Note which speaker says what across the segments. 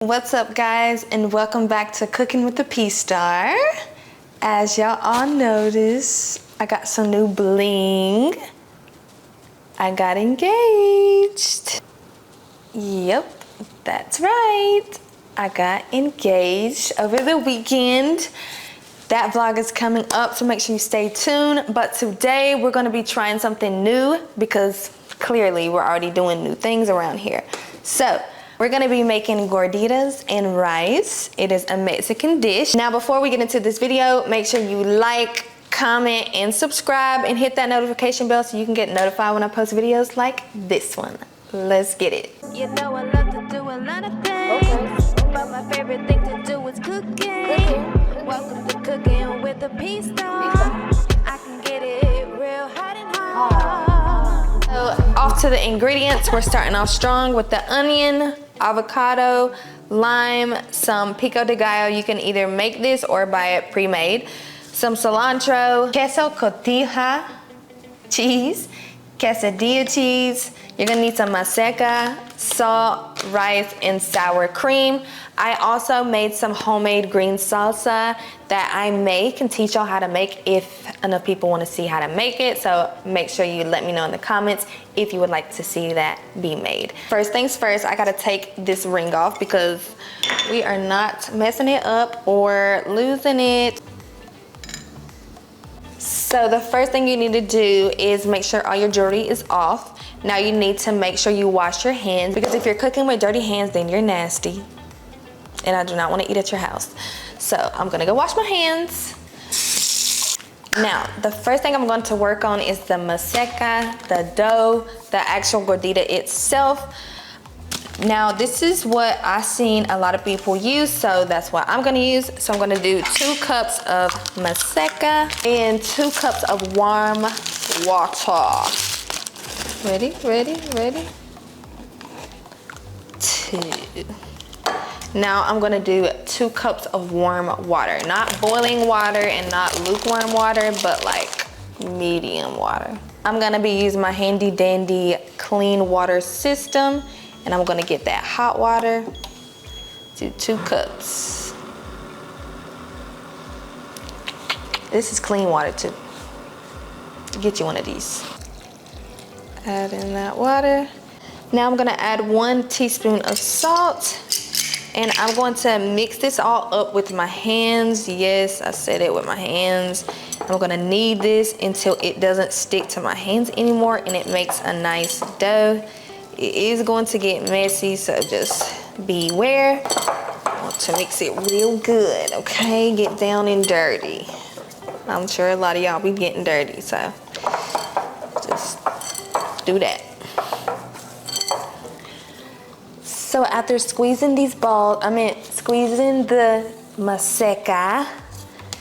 Speaker 1: What's up, guys, and welcome back to Cooking with the P-Star. As y'all all notice, I got some new bling. I got engaged. Yep, that's right. I got engaged over the weekend. That vlog is coming up, so make sure you stay tuned. But today we're gonna be trying something new because clearly we're already doing new things around here. So we're gonna be making gorditas and rice. It is a Mexican dish. Now, before we get into this video, make sure you like, comment, and subscribe, and hit that notification bell so you can get notified when I post videos like this one. Let's get it.
Speaker 2: You know I love to do a lot of things, but my favorite thing to do is cooking. Welcome to Cooking with the P-Star. I can get it real hot and hard.
Speaker 1: So off to the ingredients. We're starting off strong with the onion, avocado, lime, some pico de gallo. You can either make this or buy it pre-made. Some cilantro, queso cotija cheese, quesadilla cheese. You're gonna need some maseca, salt, rice, and sour cream. I also made some homemade green salsa that I make and teach y'all how to make if enough people wanna see how to make it. So make sure you let me know in the comments if you would like to see that be made. First things first, I gotta take this ring off because we are not messing it up or losing it. So the first thing you need to do is make sure all your jewelry is off. Now you need to make sure you wash your hands because if you're cooking with dirty hands, then you're nasty. And I do not want to eat at your house. So I'm gonna go wash my hands. Now, the first thing I'm going to work on is the maseca, the dough, the actual gordita itself. Now, this is what I've seen a lot of people use, so that's what I'm gonna use. So I'm gonna do 2 cups of maseca and 2 cups of warm water. Ready, ready, ready? 2. Now I'm gonna do 2 cups of warm water. Not boiling water and not lukewarm water, but like medium water. I'm gonna be using my handy dandy clean water system, and I'm gonna get that hot water. Do 2 cups. This is clean water too. Get you one of these. Add in that water. Now I'm gonna add 1 teaspoon of salt, and I'm going to mix this all up with my hands. Yes, I said it, with my hands. I'm gonna knead this until it doesn't stick to my hands anymore and it makes a nice dough. It is going to get messy, so just beware. I want to mix it real good, okay? Get down and dirty. I'm sure a lot of y'all be getting dirty, so just do that. So after squeezing these balls, squeezing the maseca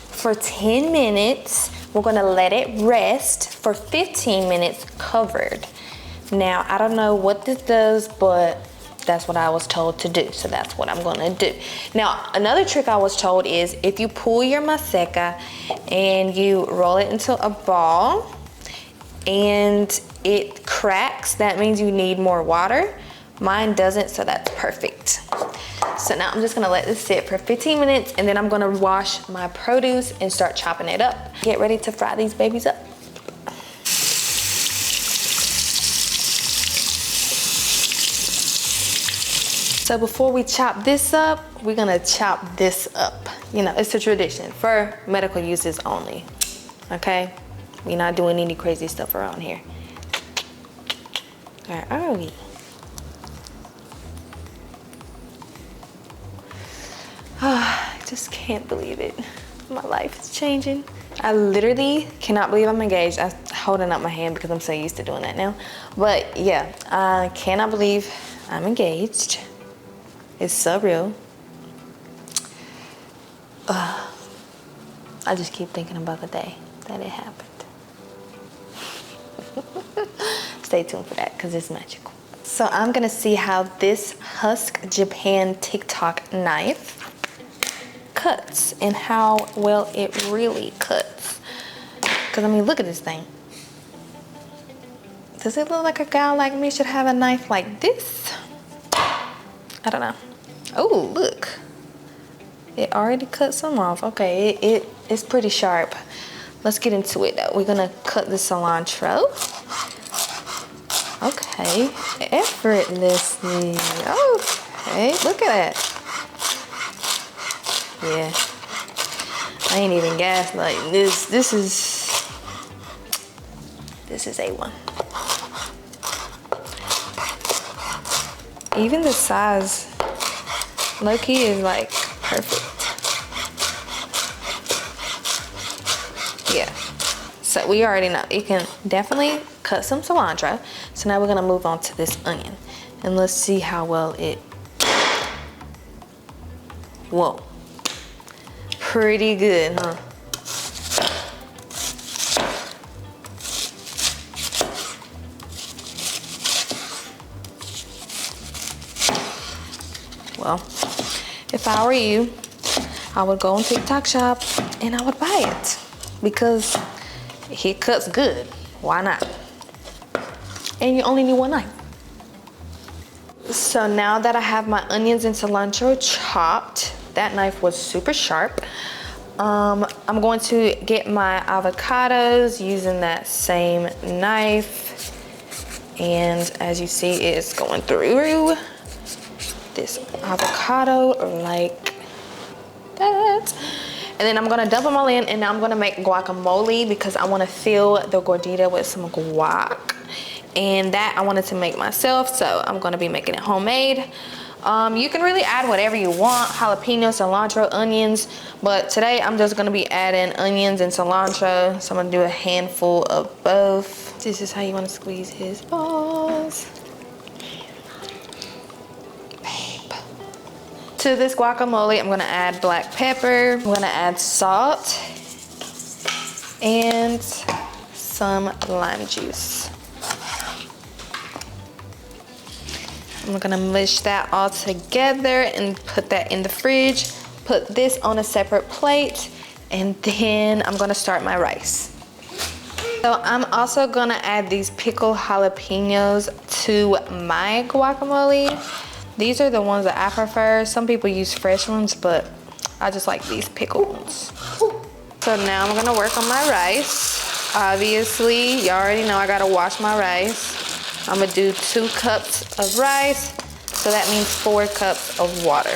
Speaker 1: for 10 minutes, we're gonna let it rest for 15 minutes covered. Now, I don't know what this does, but that's what I was told to do, so that's what I'm gonna do. Now, another trick I was told is if you pull your maseca and you roll it into a ball and it cracks, that means you need more water. Mine doesn't, so that's perfect. So now I'm just gonna let this sit for 15 minutes and then I'm gonna wash my produce and start chopping it up. Get ready to fry these babies up. So before we chop this up, we're gonna chop this up. You know, it's a tradition for medical uses only, okay? We're not doing any crazy stuff around here. Where are we? I just can't believe it. My life is changing. I literally cannot believe I'm engaged. I'm holding up my hand because I'm so used to doing that now. But yeah, I cannot believe I'm engaged. It's so real. I just keep thinking about the day that it happened. Stay tuned for that because it's magical. So I'm gonna see how this Husk Japan TikTok knife cuts and how well it really cuts. Because I mean, look at this thing. Does it look like a guy like me should have a knife like this? I don't know. Oh, look. It already cut some off. Okay, it's pretty sharp. Let's get into it though. We're gonna cut the cilantro. Okay, effortlessly. Okay, look at that. Yeah, I ain't even gaslighting. This is A1. Even the size, low-key, is like perfect. Yeah, so we already know you can definitely cut some cilantro. So now we're gonna move on to this onion, and let's see how well it. Whoa, pretty good, huh? Well, if I were you, I would go on TikTok shop and I would buy it because it cuts good. Why not? And you only need one knife. So now that I have my onions and cilantro chopped, that knife was super sharp. I'm going to get my avocados using that same knife. And as you see, it's going through this avocado like that. And then I'm gonna dump them all in, and now I'm gonna make guacamole because I wanna fill the gordita with some guac. And that I wanted to make myself, so I'm gonna be making it homemade. You can really add whatever you want, jalapeno, cilantro, onions, but today I'm just gonna be adding onions and cilantro, so I'm gonna do a handful of both. This is how you wanna squeeze his balls. To this guacamole, I'm gonna add black pepper, I'm gonna add salt, and some lime juice. I'm gonna mush that all together and put that in the fridge. Put this on a separate plate, and then I'm gonna start my rice. So I'm also gonna add these pickled jalapenos to my guacamole. These are the ones that I prefer. Some people use fresh ones, but I just like these pickled ones. So now I'm gonna work on my rice. Obviously, you already know I gotta wash my rice. I'm gonna do 2 cups of rice, so that means 4 cups of water.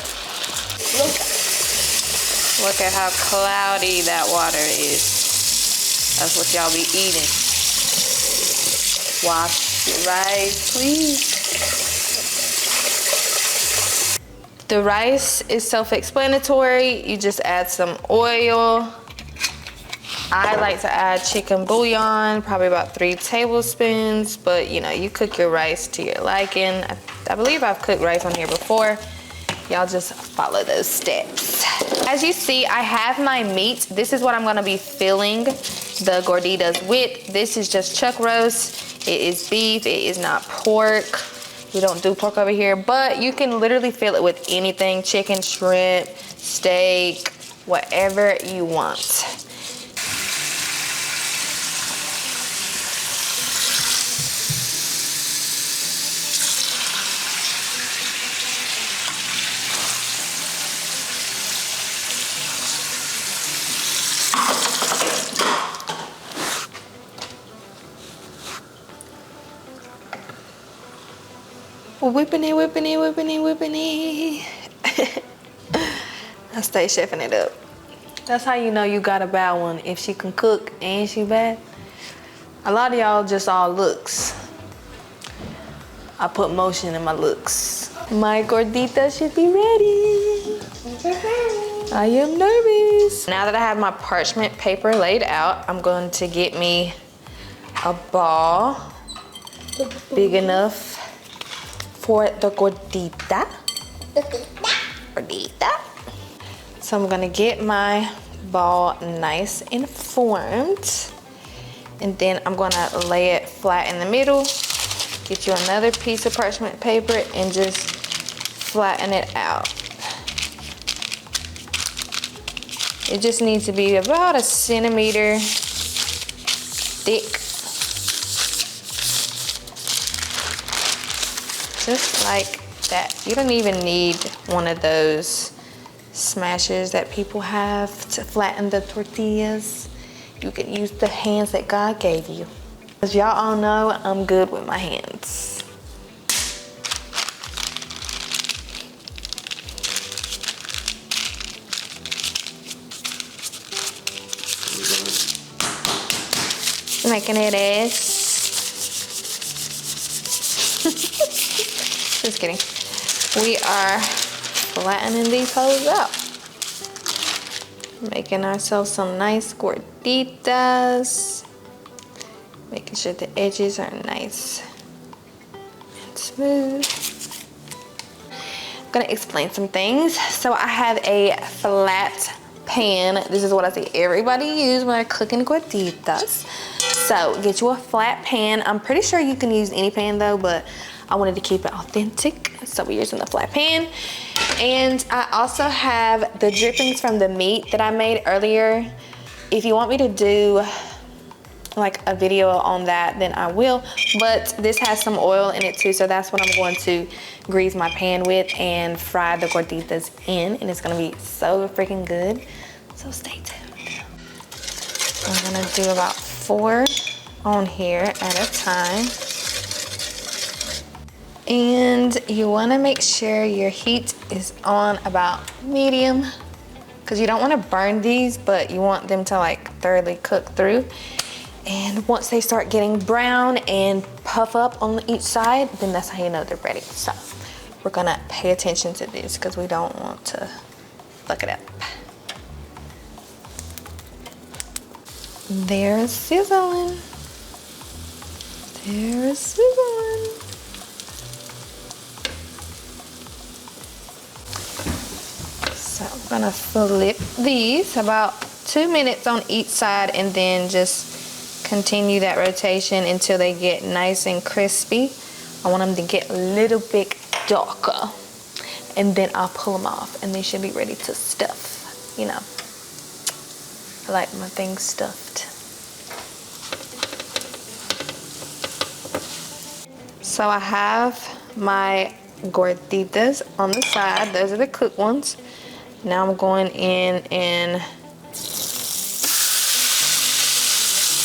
Speaker 1: Look at how cloudy that water is. That's what y'all be eating. Wash your rice, please. The rice is self-explanatory. You just add some oil. I like to add chicken bouillon, probably about 3 tablespoons, but you know, you cook your rice to your liking. I believe I've cooked rice on here before. Y'all just follow those steps. As you see, I have my meat. This is what I'm gonna be filling the gorditas with. This is just chuck roast. It is beef, it is not pork. We don't do pork over here, but you can literally fill it with anything, chicken, shrimp, steak, whatever you want. Whipping it, whipping it, whipping it, whipping it. I stay chefing it up. That's how you know you got a bad one. If she can cook and she bad. A lot of y'all just all looks. I put motion in my looks. My gordita should be ready. I am nervous. Now that I have my parchment paper laid out, I'm going to get me a ball big enough for the gordita. Gordita. So I'm gonna get my ball nice and formed, and then I'm gonna lay it flat in the middle. Get you another piece of parchment paper and just flatten it out. It just needs to be about 1 centimeter thick. Just like that. You don't even need one of those smashers that people have to flatten the tortillas. You can use the hands that God gave you. As y'all all know, I'm good with my hands. Making it is. Just kidding. We are flattening these hoes out. Making ourselves some nice gorditas. Making sure the edges are nice and smooth. I'm gonna explain some things. So I have a flat pan. This is what I see everybody use when they're cooking gorditas. So get you a flat pan. I'm pretty sure you can use any pan though, but I wanted to keep it authentic, so we're using the flat pan. And I also have the drippings from the meat that I made earlier. If you want me to do like a video on that, then I will, but this has some oil in it too, so that's what I'm going to grease my pan with and fry the gorditas in, and it's gonna be so freaking good. So stay tuned. I'm gonna do about 4 on here at a time. And you wanna make sure your heat is on about medium, because you don't wanna burn these, but you want them to like thoroughly cook through. And once they start getting brown and puff up on each side, then that's how you know they're ready. So we're gonna pay attention to this because we don't want to fuck it up. They're sizzling. They're sizzling. So I'm gonna flip these about 2 minutes on each side, and then just continue that rotation until they get nice and crispy. I want them to get a little bit darker, and then I'll pull them off and they should be ready to stuff. You know, I like my things stuffed. So I have my gorditas on the side. Those are the cooked ones. Now I'm going in and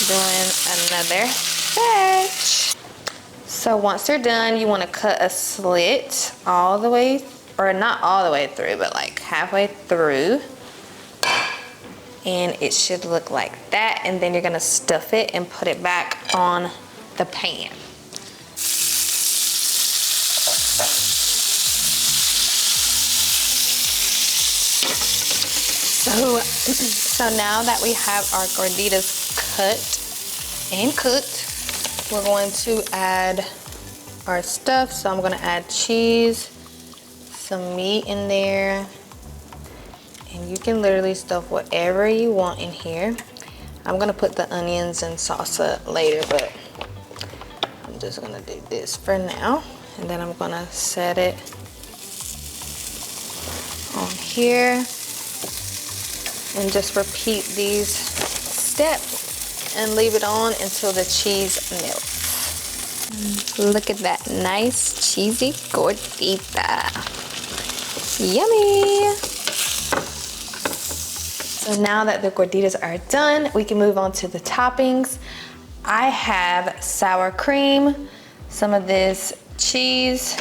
Speaker 1: doing another batch. So once they're done, you want to cut a slit all the way, or not all the way through, but like halfway through, and it should look like that. And then you're gonna stuff it and put it back on the pan. So now that we have our gorditas cut and cooked, we're going to add our stuff. So I'm gonna add cheese, some meat in there, and you can literally stuff whatever you want in here. I'm gonna put the onions and salsa later, but I'm just gonna do this for now. And then I'm gonna set it on here and just repeat these steps and leave it on until the cheese melts. Look at that nice cheesy gordita. Yummy. So now that the gorditas are done, we can move on to the toppings. I have sour cream, some of this cheese,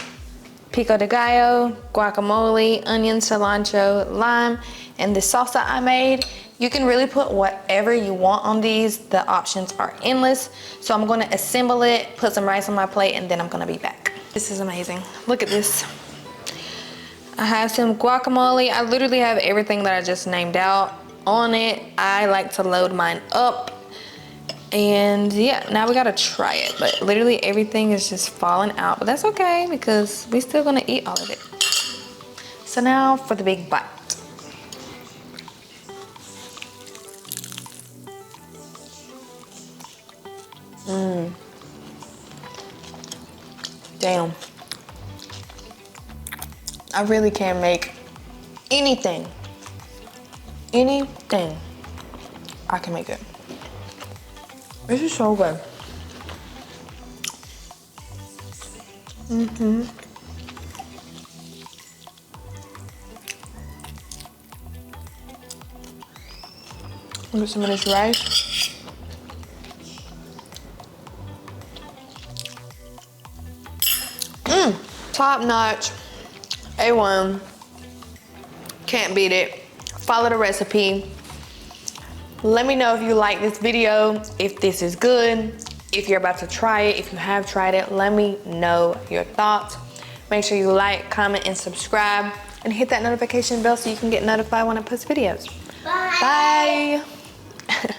Speaker 1: pico de gallo, guacamole, onion, cilantro, lime, and the salsa I made. You can really put whatever you want on these. The options are endless. So I'm gonna assemble it, put some rice on my plate, and then I'm gonna be back. This is amazing. Look at this. I have some guacamole. I literally have everything that I just named out on it. I like to load mine up. And yeah, now we gotta try it. But literally everything is just falling out. But that's okay because we're still gonna eat all of it. So now for the big bite. Damn. I really can't make anything. Anything. I can make it. This is so good. I'll get some of this rice. Top notch, A1. Can't beat it. Follow the recipe. Let me know if you like this video, if this is good, if you're about to try it, if you have tried it, let me know your thoughts. Make sure you like, comment, and subscribe, and hit that notification bell so you can get notified when I post videos. Bye. Bye.